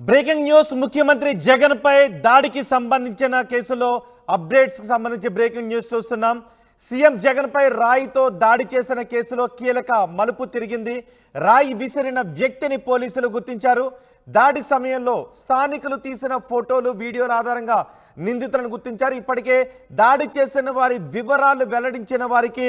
Breaking news ముఖ్యమంత్రి జగన్ పై దాడికి సంబంధించిన కేసులో అప్డేట్స్ కి సంబంధించి బ్రేకింగ్ న్యూస్ చూస్తున్నాం. సీఎం జగన్ పై రాయితో దాడి చేసిన కేసులో కీలక మలుపు తిరిగింది. రాయి విసిరిన వ్యక్తిని పోలీసులు గుర్తించారు. దాడి సమయంలో స్థానికులు తీసిన ఫోటోలు వీడియోల ఆధారంగా నిందితులను గుర్తించారు. ఇప్పటికే దాడి చేసిన వారి వివరాలు వెల్లడించిన వారికి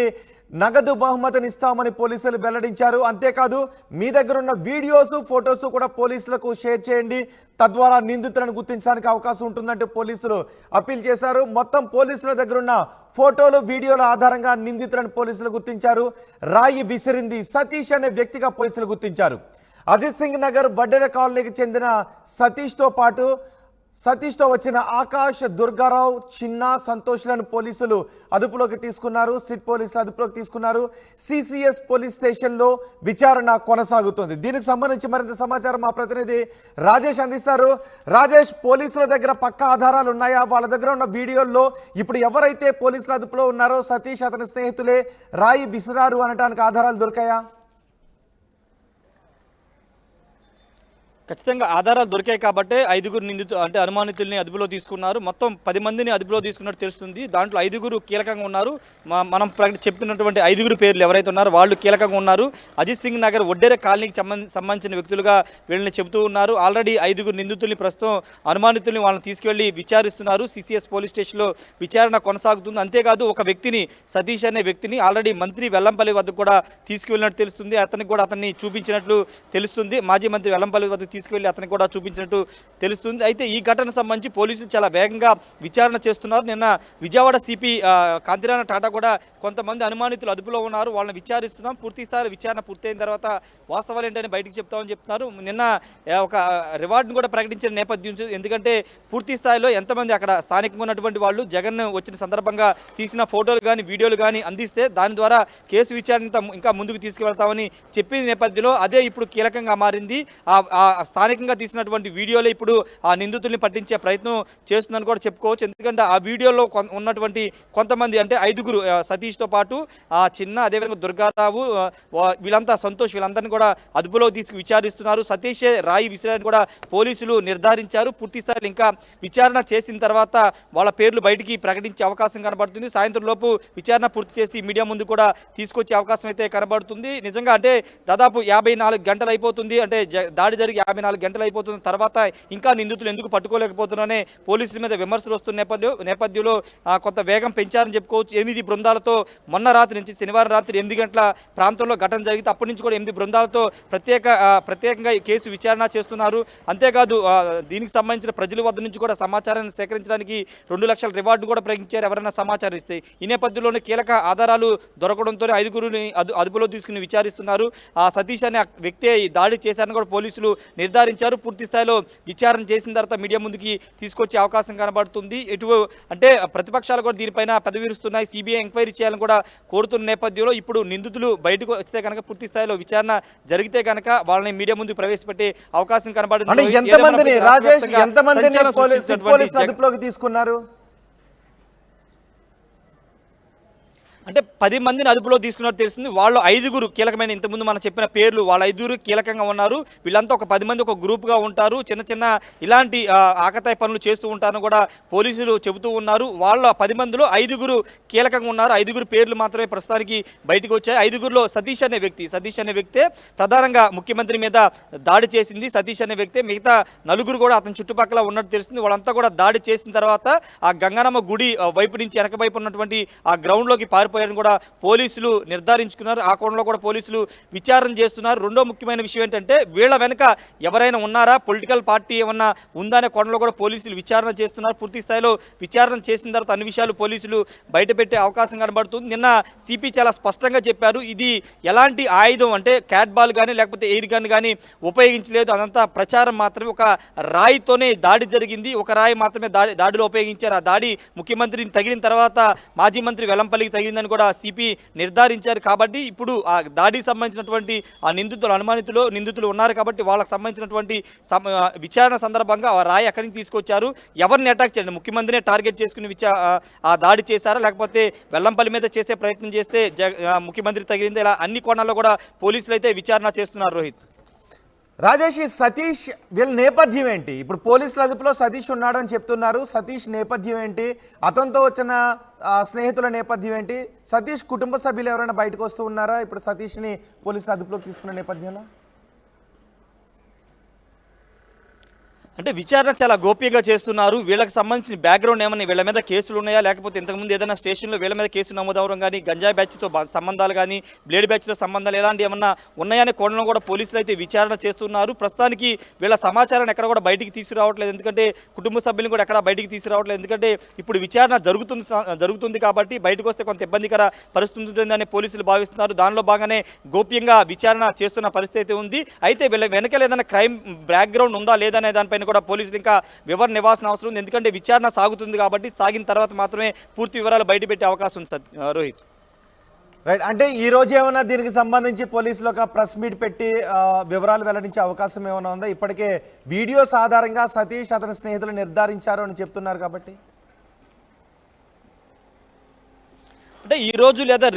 నగదు బహుమతిని ఇస్తామని పోలీసులు వెల్లడించారు. అంతేకాదు మీ దగ్గర ఉన్న వీడియోస్ ఫొటోస్ కూడా పోలీసులకు షేర్ చేయండి, తద్వారా నిందితులను గుర్తించడానికి అవకాశం ఉంటుందంటూ పోలీసులు అప్పీల్ చేశారు. మొత్తం పోలీసుల దగ్గర ఉన్న ఫోటోలు వీడియోల ఆధారంగా నిందితులను పోలీసులు గుర్తించారు. రాయి విసిరింది సతీష్ అనే వ్యక్తిగా పోలీసులు గుర్తించారు. అజిత్ సింగ్ నగర్ వడ్డెర కాలనీకి చెందిన సతీష్తో వచ్చిన ఆకాష్, దుర్గారావు, చిన్న, సంతోష్లను పోలీసులు అదుపులోకి తీసుకున్నారు. సిట్ పోలీసులు అదుపులోకి తీసుకున్నారు. సిసిఎస్ పోలీస్ స్టేషన్లో విచారణ కొనసాగుతుంది. దీనికి సంబంధించి మరింత సమాచారం మా ప్రతినిధి రాజేష్ అందిస్తారు. రాజేష్, పోలీసుల దగ్గర పక్కా ఆధారాలు ఉన్నాయా? వాళ్ళ దగ్గర ఉన్న వీడియోల్లో ఇప్పుడు ఎవరైతే పోలీసుల అదుపులో ఉన్నారో సతీష్, అతని స్నేహితులే రాయి విసిరారు అనడానికి ఆధారాలు దొరికాయా? ఖచ్చితంగా ఆధారాలు దొరికాయి కాబట్టి ఐదుగురు అనుమానితుల్ని అదుపులో తీసుకున్నారు. మొత్తం 10 మందిని అదుపులో తీసుకున్నట్టు తెలుస్తుంది. దాంట్లో 5గురు కీలకంగా ఉన్నారు. మనం చెప్తున్నటువంటి 5గురు పేర్లు ఎవరైతే ఉన్నారో వాళ్ళు కీలకంగా ఉన్నారు. అజిత్ సింగ్ నగర్ వడ్డెర కాలనీకి సంబంధించిన వ్యక్తులుగా వీళ్ళని చెబుతూ ఉన్నారు. ఆల్రెడీ 5గురు నిందితుల్ని ప్రస్తుతం అనుమానితుల్ని వాళ్ళని తీసుకెళ్లి విచారిస్తున్నారు. సిసిఎస్ పోలీస్ స్టేషన్లో విచారణ కొనసాగుతుంది. అంతేకాదు ఒక వ్యక్తిని, సతీష్ అనే వ్యక్తిని ఆల్రెడీ మంత్రి వెల్లంపల్లి వద్దకు కూడా తీసుకువెళ్ళినట్టు తెలుస్తుంది. అతన్ని చూపించినట్లు తెలుస్తుంది. మాజీ మంత్రి వెల్లంపల్లి వద్దకు తీసుకువెళ్ళి అతనికి కూడా చూపించినట్టు తెలుస్తుంది. అయితే ఈ ఘటనకు సంబంధించి పోలీసులు చాలా వేగంగా విచారణ చేస్తున్నారు. నిన్న విజయవాడ సిపి కాంతిరాణ టాటా కూడా కొంతమంది అనుమానితులు అదుపులో ఉన్నారు, వాళ్ళని విచారిస్తున్నాం, పూర్తి స్థాయి విచారణ పూర్తయిన తర్వాత వాస్తవాలు ఏంటని బయటికి చెప్తామని చెప్తున్నారు. నిన్న ఒక రివార్డును కూడా ప్రకటించిన నేపథ్యం, ఎందుకంటే పూర్తి స్థాయిలో ఎంతమంది అక్కడ స్థానికంగా ఉన్నటువంటి వాళ్ళు జగన్ వచ్చిన సందర్భంగా తీసిన ఫోటోలు కానీ వీడియోలు కానీ అందిస్తే దాని ద్వారా కేసు విచారణ ఇంకా ముందుకు తీసుకువెళ్తామని చెప్పిన నేపథ్యంలో అదే ఇప్పుడు కీలకంగా మారింది. స్థానికంగా తీసినటువంటి వీడియోలో ఇప్పుడు ఆ నిందితుల్ని పట్టించే ప్రయత్నం చేస్తుందని కూడా చెప్పుకోవచ్చు. ఎందుకంటే ఆ వీడియోలో ఉన్నటువంటి కొంతమంది అంటే 5గురు, సతీష్తో పాటు ఆ చిన్న, అదేవిధంగా దుర్గారావు, వీళ్ళంతా సంతోష్, వీళ్ళందరినీ కూడా అదుపులో తీసుకు విచారిస్తున్నారు. సతీషే రాయి విసిరాన్ని కూడా పోలీసులు నిర్ధారించారు. పూర్తి స్థాయిలో ఇంకా విచారణ చేసిన తర్వాత వాళ్ళ పేర్లు బయటికి ప్రకటించే అవకాశం కనబడుతుంది. సాయంత్రం లోపు విచారణ పూర్తి చేసి మీడియా ముందు కూడా తీసుకొచ్చే అవకాశం అయితే కనబడుతుంది. నిజంగా అంటే దాదాపు 54 గంటలు అయిపోతుంది, అంటే దాడి జరిగి 54 గంటలు అయిపోతున్న తర్వాత ఇంకా నిందితులు ఎందుకు పట్టుకోలేకపోతున్నారనే పోలీసుల మీద విమర్శలు వస్తున్న నేపథ్యంలో కొంత వేగం పెంచారని చెప్పుకోవచ్చు. 8 బృందాలతో మొన్న రాత్రి నుంచి శనివారం రాత్రి 8 గంటల ప్రాంతంలో ఘటన జరిగితే అప్పటి నుంచి కూడా 8 బృందాలతో ప్రత్యేకంగా కేసు విచారణ చేస్తున్నారు. అంతేకాదు దీనికి సంబంధించిన ప్రజల వద్ద నుంచి కూడా సమాచారాన్ని సేకరించడానికి 2 లక్షల రివార్డు కూడా ప్రకటించారు ఎవరైనా సమాచారం ఇస్తే. ఈ నేపథ్యంలోనే కీలక ఆధారాలు దొరకడంతో 5గురిని అదుపులో తీసుకుని విచారిస్తున్నారు. ఆ సతీష్ అనే వ్యక్తి దాడి చేశారని కూడా పోలీసులు నిర్ధారించారు. పూర్తి స్థాయిలో విచారణ చేసిన తర్వాత మీడియా ముందుకి తీసుకొచ్చే అవకాశం కనబడుతుంది. అంటే ప్రతిపక్షాలు కూడా దీనిపైన పెదవిరుస్తున్నాయి. సిబిఐ ఎంక్వైరీ చేయాలని కూడా కోరుతున్న నేపథ్యంలో ఇప్పుడు నిందితులు బయటకు వస్తే కనుక, పూర్తి స్థాయిలో విచారణ జరిగితే కనుక వాళ్ళని మీడియా ముందు ప్రవేశపెట్టే అవకాశం కనబడుతుంది. తీసుకున్నారు అంటే 10 మందిని అదుపులో తీసుకున్నట్టు తెలుస్తుంది. వాళ్ళు 5గురు కీలకమైన, ఇంతకుముందు మనం చెప్పిన పేర్లు, వాళ్ళ 5గురు కీలకంగా ఉన్నారు. వీళ్ళంతా ఒక 10 మంది ఒక గ్రూప్గా ఉంటారు. చిన్న ఇలాంటి ఆకతాయి పనులు చేస్తూ ఉంటారని కూడా పోలీసులు చెబుతూ ఉన్నారు. వాళ్ళ 10 మందిలో 5గురు కీలకంగా ఉన్నారు. 5గురు పేర్లు మాత్రమే ప్రస్తుతానికి బయటకు వచ్చాయి. 5గురులో సతీష్ అనే వ్యక్తే ప్రధానంగా ముఖ్యమంత్రి మీద దాడి చేసింది. సతీష్ అనే వ్యక్తే. మిగతా 4గురు కూడా అతని చుట్టుపక్కల ఉన్నట్టు తెలుస్తుంది. వాళ్ళంతా కూడా దాడి చేసిన తర్వాత ఆ గంగానమ్మ గుడి వైపు నుంచి వెనక వైపు ఉన్నటువంటి ఆ గ్రౌండ్లోకి పారిపోయారని కూడా పోలీసులు నిర్ధారించుకున్నారు. ఆ కోణంలో కూడా పోలీసులు విచారణ చేస్తున్నారు. రెండో ముఖ్యమైన విషయం ఏంటంటే వీళ్ళ వెనుక ఎవరైనా ఉన్నారా, పొలిటికల్ పార్టీ ఏమన్నా ఉందా అనే కోణంలో కూడా పోలీసులు విచారణ చేస్తున్నారు. పూర్తి స్థాయిలో విచారణ చేసిన తర్వాత అన్ని విషయాలు పోలీసులు బయటపెట్టే అవకాశం కనబడుతుంది. నిన్న సిపి చాలా స్పష్టంగా చెప్పారు, ఇది ఎలాంటి ఆయుధం అంటే క్యాట్ బాల్ కానీ లేకపోతే ఎయిర్ గన్ కానీ ఉపయోగించలేదు, అదంతా ప్రచారం మాత్రమే. ఒక రాయితోనే దాడి జరిగింది, ఒక రాయి మాత్రమే దాడిలో ఉపయోగించారు. ఆ దాడి ముఖ్యమంత్రిని తగిలిన తర్వాత మాజీ మంత్రి వెల్లంపల్లికి తగిలిందని కూడా సిపి నిర్ధారించారు. కాబట్టి ఇప్పుడు ఆ దాడికి సంబంధించినటువంటి ఆ నిందితులు ఉన్నారు కాబట్టి వాళ్ళకి సంబంధించినటువంటి విచారణ సందర్భంగా ఆ రాయి అక్కడి నుంచి తీసుకొచ్చారు. ఎవరిని అటాక్ చేయండి, ముఖ్యమంత్రినే టార్గెట్ చేసుకుని ఆ దాడి చేశారా లేకపోతే వెల్లంపల్లి మీద చేసే ప్రయత్నం చేస్తే ముఖ్యమంత్రి తగిలింది, ఇలా అన్ని కోణాల్లో కూడా పోలీసులు అయితే విచారణ చేస్తున్నారు. రోహిత్. రాజేష్, ఈ సతీష్ వీళ్ళ నేపథ్యం ఏంటి? ఇప్పుడు పోలీసుల అదుపులో సతీష్ ఉన్నాడు అని చెప్తున్నారు. సతీష్ నేపథ్యం ఏంటి? అతనితో వచ్చిన స్నేహితుల నేపథ్యం ఏంటి? సతీష్ కుటుంబ సభ్యులు ఎవరైనా బయటకు వస్తూ ఉన్నారా ఇప్పుడు సతీష్ని పోలీసుల అదుపులోకి తీసుకున్న నేపథ్యంలో? అంటే విచారణ చాలా గోప్యంగా చేస్తున్నారు. వీళ్ళకి సంబంధించిన బ్యాక్గ్రౌండ్ ఏమన్నా, వీళ్ళ మీద కేసులు ఉన్నాయా, లేకపోతే ఇంతకుముందు ఏదైనా స్టేషన్లో వీళ్ళ మీద కేసు నమోదవడం కానీ, గంజాయి బ్యాచ్తో సంబంధాలు కానీ, బ్లేడ్ బ్యాచ్తో సంబంధాలు ఎలాంటి ఏమన్నా ఉన్నాయనే కోణంలో కూడా పోలీసులు అయితే విచారణ చేస్తున్నారు. ప్రస్తుతానికి వీళ్ళ సమాచారాన్ని ఎక్కడ కూడా బయటికి తీసుకురావట్లేదు, ఎందుకంటే కుటుంబ సభ్యులను కూడా ఎక్కడ బయటికి తీసుకురావట్లేదు. ఎందుకంటే ఇప్పుడు విచారణ జరుగుతుంది కాబట్టి బయటకు వస్తే కొంత ఇబ్బందికర పరిస్థితి ఉంటుందని పోలీసులు భావిస్తున్నారు. దానిలో భాగంగానే గోప్యంగా విచారణ చేస్తున్న పరిస్థితి ఉంది. అయితే వీళ్ళ వెనకాల ఏదైనా క్రైమ్ బ్యాక్గ్రౌండ్ ఉందా లేదా అనే దానిపైన కూడా పోలీసులు ఇంకా వివరణ ఇవ్వాల్సిన అవసరం ఉంది. ఎందుకంటే విచారణ సాగుతుంది కాబట్టి సాగిన తర్వాత మాత్రమే పూర్తి వివరాలు బయటపెట్టే అవకాశం ఉంది. రోహిత్, రైట్. అంటే ఈ రోజు ఏమైనా దీనికి సంబంధించి పోలీసులు ఒక ప్రెస్ మీట్ పెట్టి వివరాలు వెల్లడించే అవకాశం ఏమైనా ఉందా? ఇప్పటికే వీడియోస్ ఆధారంగా సతీష్ అతని స్నేహితులు నిర్ధారించారు అని చెప్తున్నారు కాబట్టి. అంటే ఈ రోజు లేదా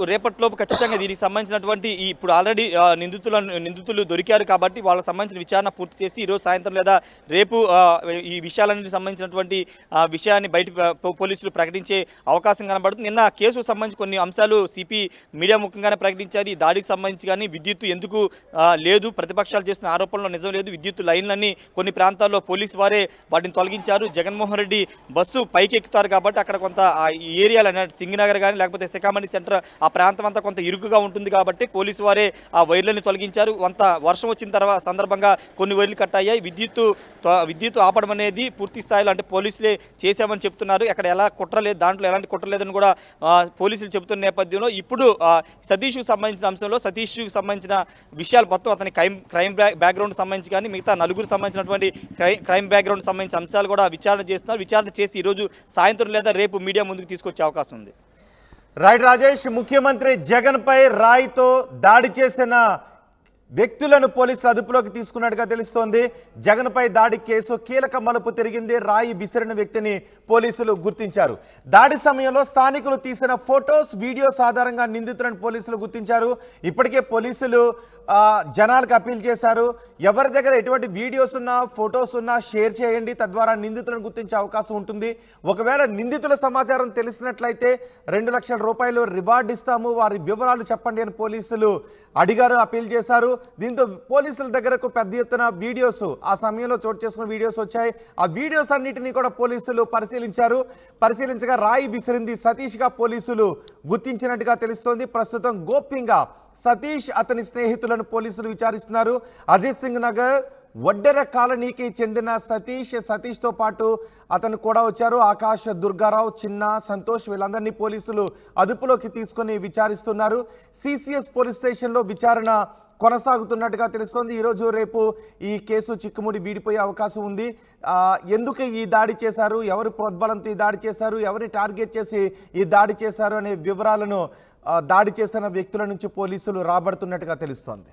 రేపటిలోపు ఖచ్చితంగా దీనికి సంబంధించినటువంటి ఇప్పుడు ఆల్రెడీ నిందితులు దొరికారు కాబట్టి వాళ్ళకి సంబంధించిన విచారణ పూర్తి చేసి ఈరోజు సాయంత్రం లేదా రేపు ఈ విషయాలన్నిటికి సంబంధించినటువంటి విషయాన్ని పోలీసులు ప్రకటించే అవకాశం కనబడుతుంది. నిన్న కేసుకు సంబంధించి కొన్ని అంశాలు సిపి మీడియా ముఖ్యంగానే ప్రకటించారు. ఈ దాడికి సంబంధించి కానీ విద్యుత్తు ఎందుకు లేదు, ప్రతిపక్షాలు చేస్తున్న ఆరోపణలో నిజం లేదు, విద్యుత్తు లైన్లన్నీ కొన్ని ప్రాంతాల్లో పోలీసు వారే వాటిని తొలగించారు. జగన్మోహన్ రెడ్డి బస్సు పైకి ఎక్కుతారు కాబట్టి అక్కడ కొంత ఏరియాలు అన్నట్టు సింగనగర్ కానీ లేకపోతే శకామణి సెంటర్ ఆ ప్రాంతం అంతా కొంత ఇరుకుగా ఉంటుంది కాబట్టి పోలీసు వారే ఆ వైర్లను తొలగించారు. కొంత వర్షం వచ్చిన సందర్భంగా కొన్ని వైర్లు కట్ అయ్యాయి. విద్యుత్తు ఆపడం అనేది పూర్తి స్థాయిలో అంటే పోలీసులే చేశామని చెప్తున్నారు. అక్కడ ఎలా కుట్రలేదు, దాంట్లో ఎలాంటి కుట్రలేదని కూడా పోలీసులు చెబుతున్న నేపథ్యంలో ఇప్పుడు సతీష్కు సంబంధించిన అంశంలో సతీష్కు సంబంధించిన విషయాలు మొత్తం అతని క్రైమ్ బ్యాక్గ్రౌండ్ సంబంధించి కానీ మిగతా నలుగురు సంబంధించినటువంటి క్రైమ్ బ్యాక్గ్రౌండ్ సంబంధించిన అంశాలు కూడా విచారణ చేస్తున్నారు. విచారణ చేసి ఈరోజు సాయంత్రం లేదా రేపు మీడియా ముందుకు తీసుకొచ్చే అవకాశం ఉంది. రైట్ రాజేష్, ముఖ్యమంత్రి జగన్ పై రాయితో దాడి చేసిన వ్యక్తులను పోలీసులు అదుపులోకి తీసుకున్నట్టుగా తెలుస్తోంది. జగన్ పై దాడి కేసు కీలక మలుపు తిరిగింది. రాయి విసిరిన వ్యక్తిని పోలీసులు గుర్తించారు. దాడి సమయంలో స్థానికులు తీసిన ఫొటోస్, వీడియోస్ ఆధారంగా నిందితులను పోలీసులు గుర్తించారు. ఇప్పటికే పోలీసులు జనాలకు అప్పీల్ చేశారు, ఎవరి దగ్గర ఎటువంటి వీడియోస్ ఉన్నా ఫొటోస్ ఉన్నా షేర్ చేయండి, తద్వారా నిందితులను గుర్తించే అవకాశం ఉంటుంది. ఒకవేళ నిందితుల సమాచారం తెలిసినట్లయితే 2 లక్షల రూపాయలు రివార్డు ఇస్తాము, వారి వివరాలు చెప్పండి అని పోలీసులు అడిగారు, అప్పీల్ చేశారు. దీంతో పోలీసుల దగ్గరకు పెద్ద ఎత్తున వీడియోస్ ఆ సమయంలో చోటు చేసుకున్న వీడియోస్ వచ్చాయి. ఆ వీడియోస్ అన్నిటినీ కూడా పోలీసులు పరిశీలించగా రాయి విసిరింది సతీష్గా పోలీసులు గుర్తించినట్టుగా తెలుస్తోంది. ప్రస్తుతం గోప్యంగా సతీష్ అతని స్నేహితులను పోలీసులు విచారిస్తున్నారు. అజిత్ సింగ్ నగర్ వడ్డెర కాలనీకి చెందిన సతీష్తో పాటు అతను కూడా వచ్చారు. ఆకాష్, దుర్గారావు, చిన్న, సంతోష్ వీళ్ళందరినీ పోలీసులు అదుపులోకి తీసుకొని విచారిస్తున్నారు. సిసిఎస్ పోలీస్ స్టేషన్లో విచారణ కొనసాగుతున్నట్టుగా తెలుస్తోంది. ఈరోజు రేపు ఈ కేసు చిక్కుముడి వీడిపోయే అవకాశం ఉంది. ఎందుకు ఈ దాడి చేశారు, ఎవరు ప్రోద్బలంతో ఈ దాడి చేశారు, ఎవరిని టార్గెట్ చేసి ఈ దాడి చేశారు అనే వివరాలను దాడి చేసిన వ్యక్తుల నుంచి పోలీసులు రాబడుతున్నట్టుగా తెలుస్తోంది.